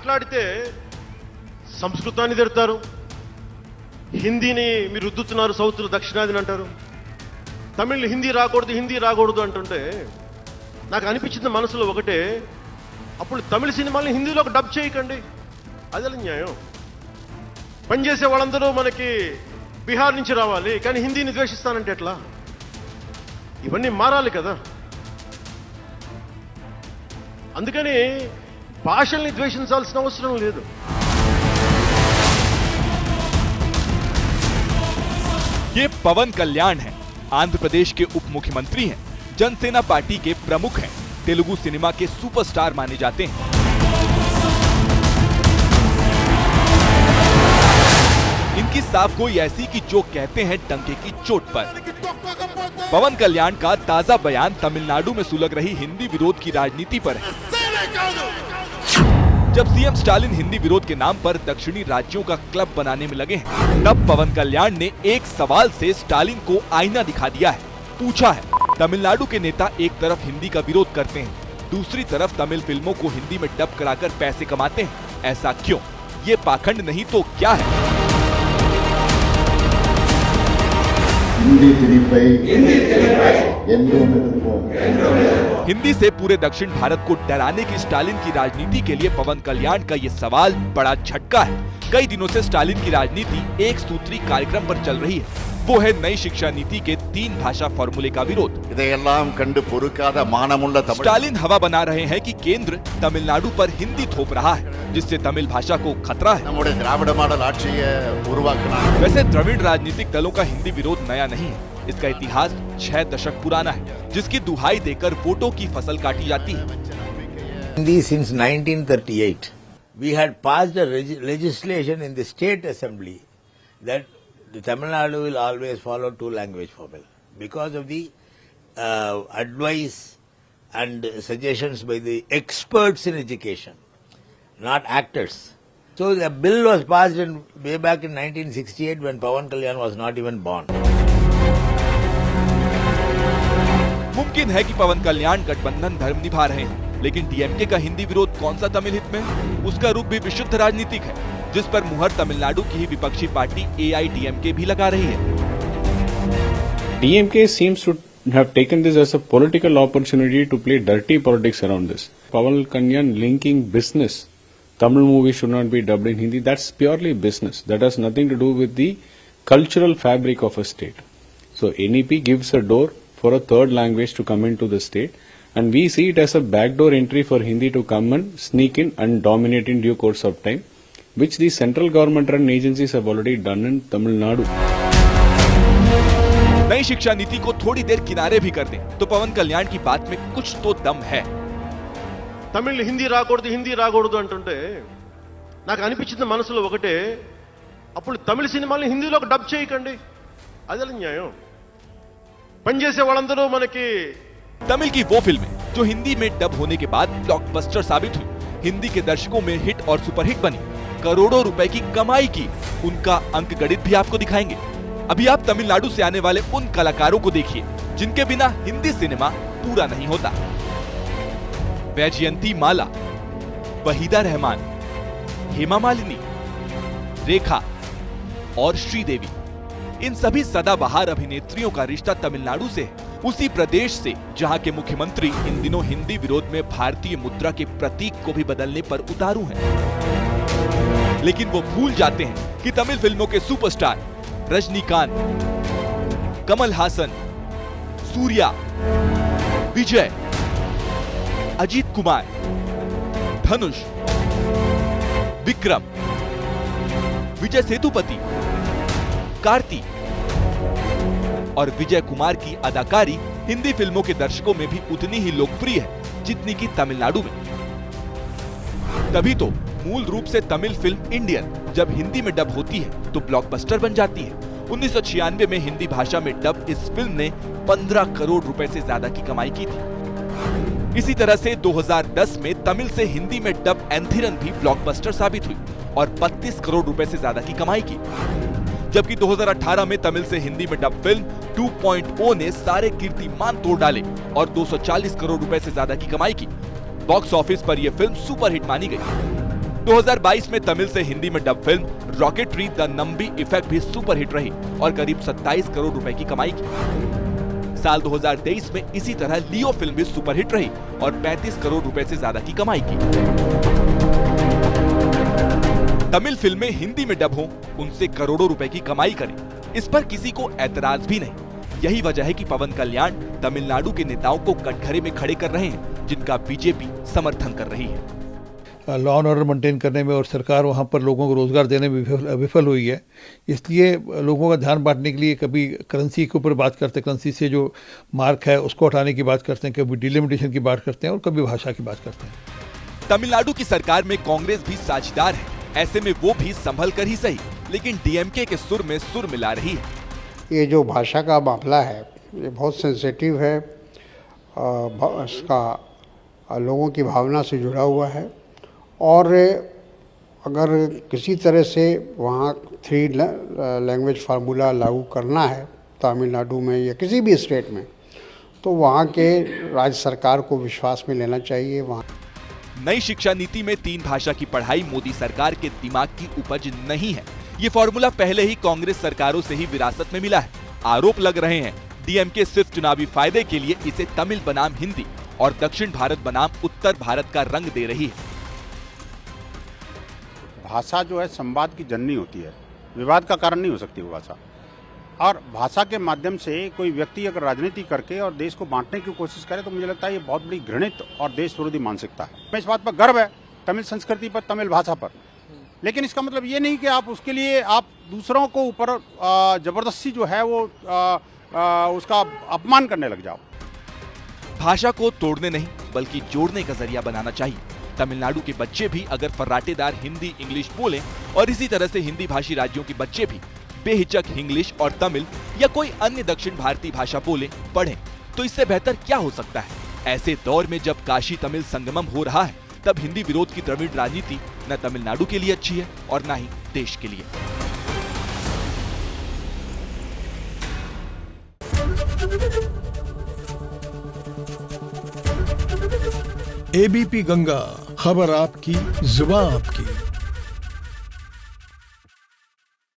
మాట్లాడితే సంస్కృతాన్ని తిడతారు, హిందీని మీరు రుద్దుతున్నారు, సౌత్లో దక్షిణాదిని అంటారు, తమిళ్ హిందీ రాకూడదు అంటుంటే నాకు అనిపించింది మనసులో ఒకటే, అప్పుడు తమిళ సినిమాల్ని హిందీలోకి డబ్ చేయకండి, అదే న్యాయం. పనిచేసే వాళ్ళందరూ మనకి బీహార్ నుంచి రావాలి, కానీ హిందీని ద్వేషిస్తానంటే ఎట్లా? ఇవన్నీ మారాలి కదా. అందుకని భాషల్ని ద్వేషించాల్సిన అవసరం లేదు. ये पवन कल्याण हैं, आंध्र प्रदेश के उप मुख्यमंत्री हैं, जनसेना पार्टी के प्रमुख हैं, तेलुगु सिनेमा के सुपरस्टार माने जाते हैं। इनकी साफ गोई ऐसी कि जो कहते हैं डंके की चोट पर। पवन कल्याण का ताजा बयान तमिलनाडु में सुलग रही हिंदी विरोध की राजनीति पर है। जब सीएम स्टालिन हिंदी विरोध के नाम पर दक्षिणी राज्यों का क्लब बनाने में लगे हैं, तब पवन कल्याण ने एक सवाल से स्टालिन को आईना दिखा दिया है। पूछा है, तमिलनाडु के नेता एक तरफ हिंदी का विरोध करते हैं, दूसरी तरफ तमिल फिल्मों को हिंदी में डब कराकर पैसे कमाते हैं, ऐसा क्यों? ये पाखंड नहीं तो क्या है? हिंदी से पूरे दक्षिण भारत को डराने की स्टालिन की राजनीति के लिए पवन कल्याण का ये सवाल बड़ा झटका है। कई दिनों से स्टालिन की राजनीति एक सूत्री कार्यक्रम पर चल रही है, वो है नई शिक्षा नीति के 3 भाषा फॉर्मूले का विरोध। स्टालिन हवा बना रहे हैं कि केंद्र तमिलनाडु पर हिंदी थोप रहा है, जिससे तमिल भाषा को खतरा है। वैसे द्रविड़ राजनीतिक दलों का हिंदी विरोध नया नहीं है, इसका इतिहास 6 दशक पुराना है, जिसकी दुहाई देकर वोटों की फसल काटी जाती है। Since 1938, we had passed a legislation in the state assembly that the Tamil Nadu will always follow 2-language formula because of the advice and suggestions by the experts in education, not actors. So the bill was passed way back in 1968 when Pavan Kalyan was not even born. मुमकिन है कि पवन कल्याण गठबंधन धर्म निभा रहे हैं, लेकिन DMK का हिंदी विरोध कौन सा तमिल हित में? उसका रूप भी विशुद्ध राजनीतिक है, जिस पर मुहर तमिलनाडु की ही विपक्षी पार्टी AIDMK भी लगा रही है। DMK seems to have taken this as a political opportunity to play dirty politics around this. Pavan Kalyan linking business, Tamil movies should not be dubbed in Hindi, that's purely business. That has nothing to do with the cultural fabric of a state. So NEP gives a door for a third language to come into the state, and we see it as a backdoor entry for Hindi to come and sneak in and dominate in due course of time, which the central government run agencies have already done in Tamil Nadu. नई शिक्षा नीति को थोड़ी देर किनारे भी कर दें तो पवन कल्याण की बात में कुछ तो दम है। తమిళ్ హిందీ రాకూడదు అంటుంటే నాకు అనిపించింది మనసులో ఒకటే, అప్పుడు తమిళ సినిమాల్ని హిందీలోకి డబ్ చేయకండి, అదే న్యాయం. పనిచేసే వాళ్ళందరూ మనకి तमिल की वो फिल्में जो हिंदी में डब होने के बाद ब्लॉकबस्टर साबित हुई, हिंदी के दर्शकों में हिट और सुपरहिट बनी, करोड़ों रुपए की कमाई की, उनका अंक गणित भी आपको दिखाएंगे। अभी आप तमिलनाडु से आने वाले उन कलाकारों को देखिए जिनके बिना हिंदी सिनेमा पूरा नहीं होता। वैजयंती माला, वहीदा रहमान, हेमा मालिनी, रेखा और श्रीदेवी, इन सभी सदाबहार अभिनेत्रियों का रिश्ता तमिलनाडु से है, उसी प्रदेश से जहां के मुख्यमंत्री इन दिनों हिंदी विरोध में भारतीय मुद्रा के प्रतीक को भी बदलने पर उतारू हैं। लेकिन वो भूल जाते हैं कि तमिल फिल्मों के सुपरस्टार रजनीकांत, कमल हासन, सूर्या, विजय, अजीत कुमार, धनुष, विक्रम, विजय सेतुपति, कार्ति और विजय कुमार की अदाकारी हिंदी फिल्मों के दर्शकों में भी उतनी ही लोकप्रिय है जितनी कि तमिलनाडु में। तभी तो मूल रूप से तमिल फिल्म इंडियन जब हिंदी में डब होती है तो ब्लॉकबस्टर बन जाती है। 1996 में हिंदी भाषा में डब इस फिल्म ने 15 करोड़ रुपए से ज्यादा की कमाई की थी। इसी तरह से 2010 में तमिल से हिंदी में डब एंथिरन भी ब्लॉकबस्टर साबित हुई और 32 करोड़ रुपए से ज्यादा की कमाई की। जबकि 2018 में तमिल से हिंदी में डब फिल्म 2.0 ने सारे कीर्तिमान तोड़ डाले और 240 करोड़ रुपए से ज्यादा की कमाई की। बॉक्स ऑफिस पर यह फिल्म सुपरहिट मानी गई। 2022 में तमिल से हिंदी में dub film rocketry the Nambi effect भी सुपर हिट रही और करीब 27 करोड़ रुपए की कमाई की। साल 2023 में इसी तरह लियो फिल्म भी सुपर हिट रही और 35 करोड़ रुपए से ज्यादा की कमाई की। तमिल फिल्में हिंदी में डब हों, उनसे करोड़ों रुपए की कमाई करें, इस पर किसी को ऐतराज भी नहीं। यही वजह है कि पवन कल्याण तमिलनाडु के नेताओं को कटघरे में खड़े कर रहे हैं, जिनका बीजेपी समर्थन कर रही है। लॉ एंड ऑर्डर मेंटेन करने में और सरकार वहाँ पर लोगों को रोजगार देने में विफल हुई है। इसलिए लोगों का ध्यान बांटने के लिए कभी करेंसी के ऊपर बात करते हैं, करेंसी से जो मार्क है उसको हटाने की बात करते हैं, कभी डिलिमिटेशन की बात करते हैं और कभी भाषा की बात करते हैं। तमिलनाडु की सरकार में कांग्रेस भी साझेदार है, ऐसे में वो भी संभल कर ही सही, लेकिन डीएमके के सुर में सुर मिला रही है। ये जो भाषा का मामला है ये बहुत सेंसिटिव है, इसका लोगों की भावना से जुड़ा हुआ है और अगर किसी तरह से वहाँ 3 लैंग्वेज फार्मूला लागू करना है तमिलनाडु में या किसी भी स्टेट में, तो वहाँ के राज्य सरकार को विश्वास में लेना चाहिए। वहाँ नई शिक्षा नीति में 3 भाषा की पढ़ाई मोदी सरकार के दिमाग की उपज नहीं है। ये फॉर्मूला पहले ही कांग्रेस सरकारों से ही विरासत में मिला है। आरोप लग रहे हैं डीएमके सिर्फ चुनावी फायदे के लिए इसे तमिल बनाम हिंदी और दक्षिण भारत बनाम उत्तर भारत का रंग दे रही है। भाषा जो है संवाद की जननी होती है, विवाद का कारण नहीं हो सकती वो भाषा। और भाषा के माध्यम से कोई व्यक्ति अगर राजनीति करके और देश को बांटने की कोशिश करे तो मुझे लगता है ये बहुत बड़ी घृणित और देश विरोधी मानसिकता है। मैं इस बात पर गर्व है तमिल संस्कृति पर, तमिल भाषा पर, लेकिन इसका मतलब ये नहीं कि आप उसके लिए आप दूसरों को ऊपर जबरदस्ती जो है वो उसका अपमान करने लग जाओ। भाषा को तोड़ने नहीं बल्कि जोड़ने का जरिया बनाना चाहिए। तमिलनाडु के बच्चे भी अगर फर्राटेदार हिंदी इंग्लिश बोलें और इसी तरह से हिंदी भाषी राज्यों के बच्चे भी बेहिचक इंग्लिश और तमिल या कोई अन्य दक्षिण भारतीय भाषा बोले पढ़ें, तो इससे बेहतर क्या हो सकता है। ऐसे दौर में जब काशी तमिल संगमम हो रहा है, तब हिंदी विरोध की द्रविड़ राजनीति न तमिलनाडु के लिए अच्छी है और न ही देश के लिए। एबीपी गंगा, खबर आपकी, जुबान आपकी।